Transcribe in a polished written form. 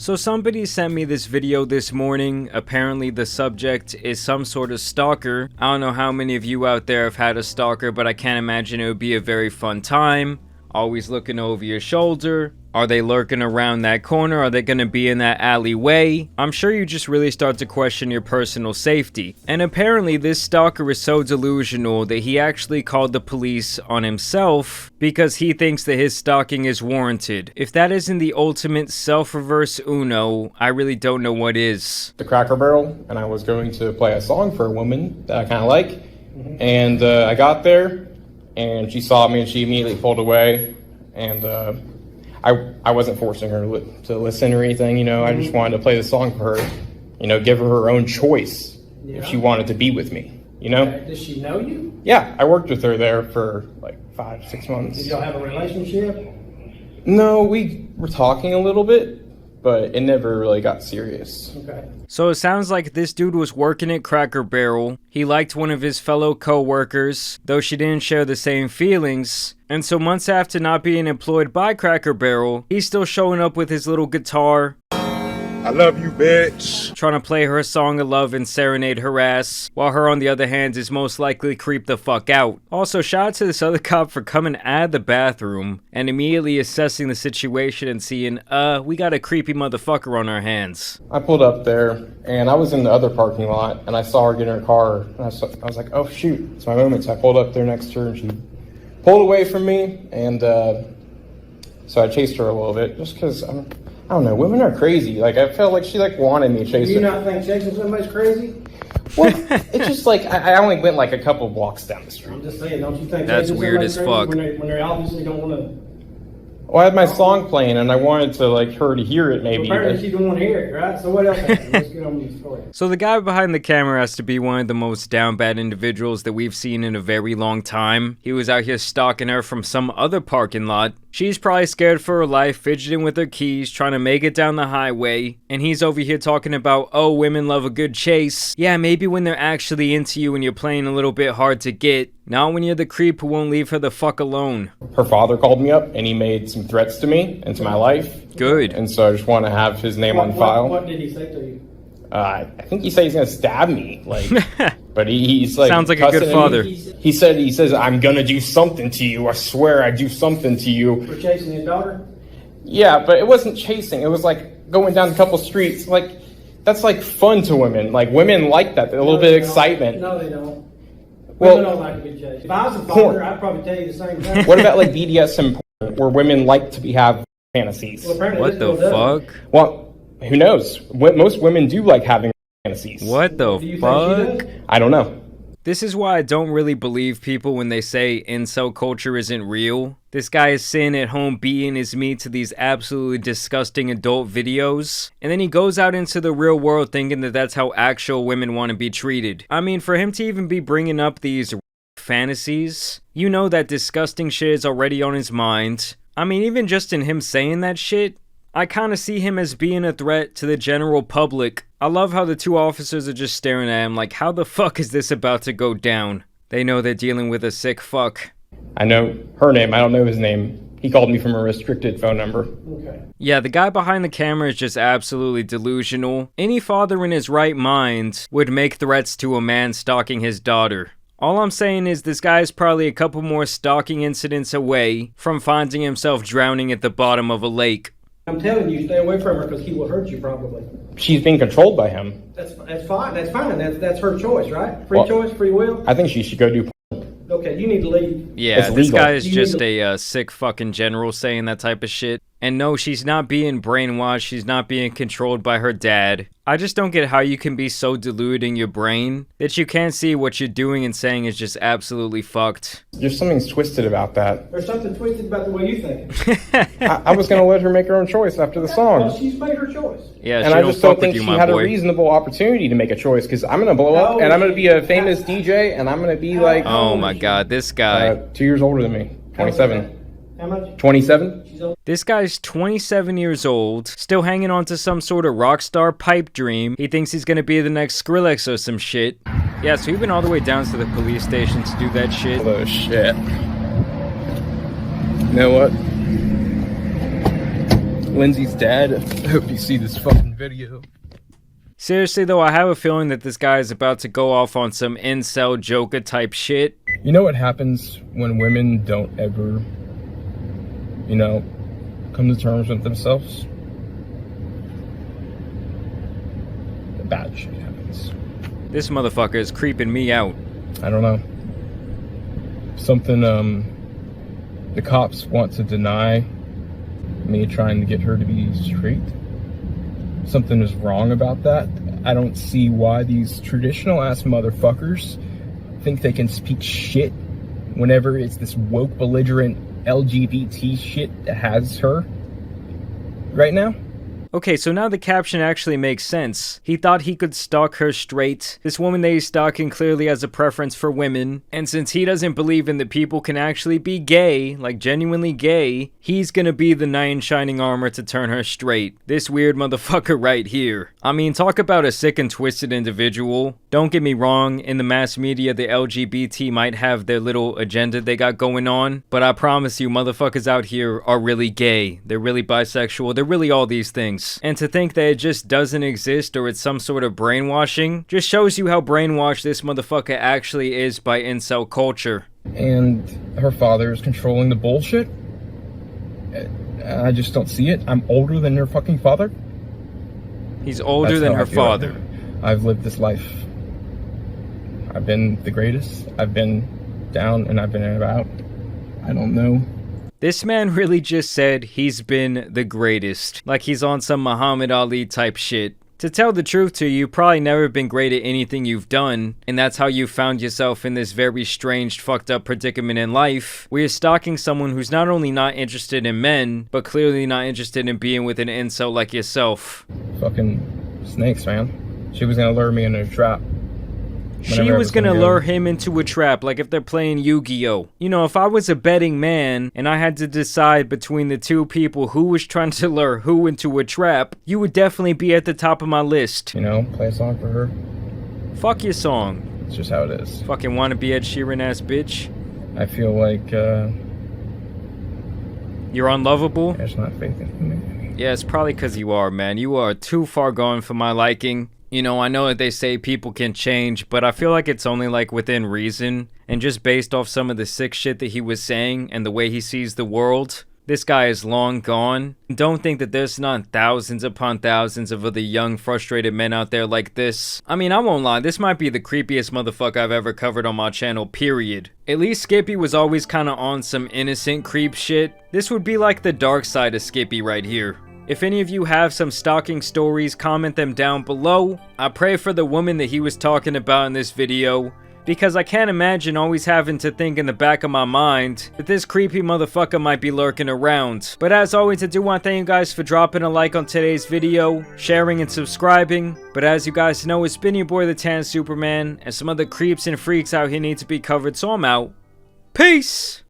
So somebody sent me this video this morning. Apparently the subject is some sort of stalker. I don't know how many of you out there have had a stalker, but I can't imagine it would be a very fun time. Always looking over your shoulder. Are they lurking around that corner? Are they gonna be in that alleyway? I'm sure you just really start to question your personal safety. And apparently this stalker is so delusional that he actually called the police on himself because he thinks that his stalking is warranted. If that isn't the ultimate self-reverse Uno, I really don't know what is. The Cracker Barrel, and I was going to play a song for a woman that I kind of like. And I got there, and she saw me, and she immediately pulled away. And I wasn't forcing her to listen or anything, you know. I just wanted to play the song for her, you know, give her her own choice if she wanted to be with me, you know. Okay. Does she know you? Yeah, I worked with her there for like 5-6 months. Did y'all have a relationship? No, we were talking a little bit, but it never really got serious. Okay. So it sounds like this dude was working at Cracker Barrel. He liked one of his fellow co-workers, though she didn't share the same feelings. And so months after not being employed by Cracker Barrel, he's still showing up with his little guitar. I love you, bitch. Trying to play her a song of love and serenade her ass, while her on the other hand is most likely creeped the fuck out. Also, shout out to this other cop for coming out of the bathroom and immediately assessing the situation and seeing, we got a creepy motherfucker on our hands. I pulled up there, and I was in the other parking lot, and I saw her get in her car, and I was like, oh shoot, it's my moment. So I pulled up there next to her, and she pulled away from me, and so I chased her a little bit, just because I don't know, women are crazy. Like, I felt like she, like, wanted me to chase her. Do you not think chasing somebody's crazy? Well, it's just like, I only went, like, a couple blocks down the street. I'm just saying, don't you think That's chasing weird as somebody's fuck. crazy when they obviously don't want to... Well, I had my song playing, and I wanted to, like, her to hear it, maybe. Well, apparently she don't want to hear it, right? So what else happened? Let's get on with the story. So the guy behind the camera has to be one of the most down bad individuals that we've seen in a very long time. He was out here stalking her from some other parking lot. She's probably scared for her life, fidgeting with her keys, trying to make it down the highway. And he's over here talking about, oh, women love a good chase. Yeah, maybe when they're actually into you and you're playing a little bit hard to get. Not when you're the creep who won't leave her the fuck alone. Her father called me up, and he made some threats to me and to my life. Good. And so I just want to have his name on file. What did he say to you? I think he said he's gonna stab me, like, but he's like, sounds like a good father. He says, I'm gonna do something to you. I swear I do something to you. For chasing his daughter? Yeah, but it wasn't chasing. It was like going down a couple streets. Like, that's like fun to women. Like, women like that. A little bit of excitement. No, they don't. Well, Women don't like to be chased. If I was a father, I'd probably tell you the same thing. What about like BDSM porn, where women like to have fantasies? Well, apparently What this the girl doesn't. fuck? Well, who knows? Most women do like having fantasies. What the Do you think fuck? she does? I don't know. This is why I don't really believe people when they say incel culture isn't real. This guy is sitting at home beating his meat to these absolutely disgusting adult videos, and then he goes out into the real world thinking that that's how actual women want to be treated. I mean, for him to even be bringing up these fantasies, you know that disgusting shit is already on his mind. I mean, even just in him saying that shit, I kind of see him as being a threat to the general public. I love how the two officers are just staring at him like, how the fuck is this about to go down? They know they're dealing with a sick fuck. I know her name. I don't know his name. He called me from a restricted phone number. Okay. Yeah, the guy behind the camera is just absolutely delusional. Any father in his right mind would make threats to a man stalking his daughter. All I'm saying is this guy is probably a couple more stalking incidents away from finding himself drowning at the bottom of a lake. I'm telling you, stay away from her because he will hurt you probably. She's being controlled by him. That's fine. That's fine. That's her choice, right? Free Well, choice, free will. I think she should go do. Okay, you need to leave. Yeah, It's this legal. guy is You just need a sick fucking general saying that type of shit. And no, she's not being brainwashed, she's not being controlled by her dad. I just don't get how you can be so deluded in your brain that you can't see what you're doing and saying is just absolutely fucked. There's something's twisted about that. There's something twisted about the way you think. I was going to let her make her own choice after the Well, song. she's made her choice. Yeah, And she I don't just don't fuck with think you, she my had a boy. reasonable opportunity to make a choice, because I'm going to blow up, No, and I'm going to be a famous DJ, and I'm going to be like Oh my god, this guy. 2 years older than me. 27. How much? 27? She's on. This guy's 27 years old, still hanging on to some sort of rock star pipe dream. He thinks he's gonna be the next Skrillex or some shit. Yeah, so he went all the way down to the police station to do that shit. Oh shit. You know what? Lindsay's dad. I hope you see this fucking video. Seriously though, I have a feeling that this guy is about to go off on some incel Joker type shit. You know what happens when women don't ever, you know, come to terms with themselves? Bad shit happens. This motherfucker is creeping me out. I don't know. Something, the cops want to deny me trying to get her to be straight. Something is wrong about that. I don't see why these traditional ass motherfuckers think they can speak shit whenever it's this woke, belligerent LGBT shit that has her right now. Okay, so now the caption actually makes sense. He thought he could stalk her straight. This woman that he's stalking clearly has a preference for women. And since he doesn't believe in that people can actually be gay, like genuinely gay, he's gonna be the knight in shining armor to turn her straight. This weird motherfucker right here. I mean, talk about a sick and twisted individual. Don't get me wrong, in the mass media, the LGBT might have their little agenda they got going on. But I promise you, motherfuckers out here are really gay. They're really bisexual. They're really all these things. And to think that it just doesn't exist or it's some sort of brainwashing just shows you how brainwashed this motherfucker actually is by incel culture. And her father is controlling the bullshit. I just don't see it. I'm older than her fucking father. He's older That's than how her I feel right father. now. I've lived this life. I've been the greatest. I've been down and I've been about. I don't know. This man really just said he's been the greatest. Like he's on some Muhammad Ali type shit. To tell the truth to you, you've probably never been great at anything you've done, and that's how you found yourself in this very strange, fucked up predicament in life, where you're stalking someone who's not only not interested in men, but clearly not interested in being with an incel like yourself. Fucking snakes, man. She was gonna lure me into a trap. She was gonna lure him into a trap, like if they're playing Yu-Gi-Oh! You know, if I was a betting man, and I had to decide between the two people who was trying to lure who into a trap, you would definitely be at the top of my list. You know, play a song for her. Fuck your song. It's just how it is. Fucking wanna be Ed Sheeran ass bitch. I feel like, You're unlovable? there's not faith in me. Yeah, it's probably because you are, man. You are too far gone for my liking. You know, I know that they say people can change, but I feel like it's only like within reason. And just based off some of the sick shit that he was saying and the way he sees the world, this guy is long gone. Don't think that there's not thousands upon thousands of other young, frustrated men out there like this. I mean, I won't lie, this might be the creepiest motherfucker I've ever covered on my channel, period. At least Skippy was always kinda on some innocent creep shit. This would be like the dark side of Skippy right here. If any of you have some stalking stories, comment them down below. I pray for the woman that he was talking about in this video, because I can't imagine always having to think in the back of my mind that this creepy motherfucker might be lurking around. But as always, I do want to thank you guys for dropping a like on today's video, sharing and subscribing. But as you guys know, it's been your boy the Tan Superman, and some other creeps and freaks out here need to be covered, so I'm out. Peace!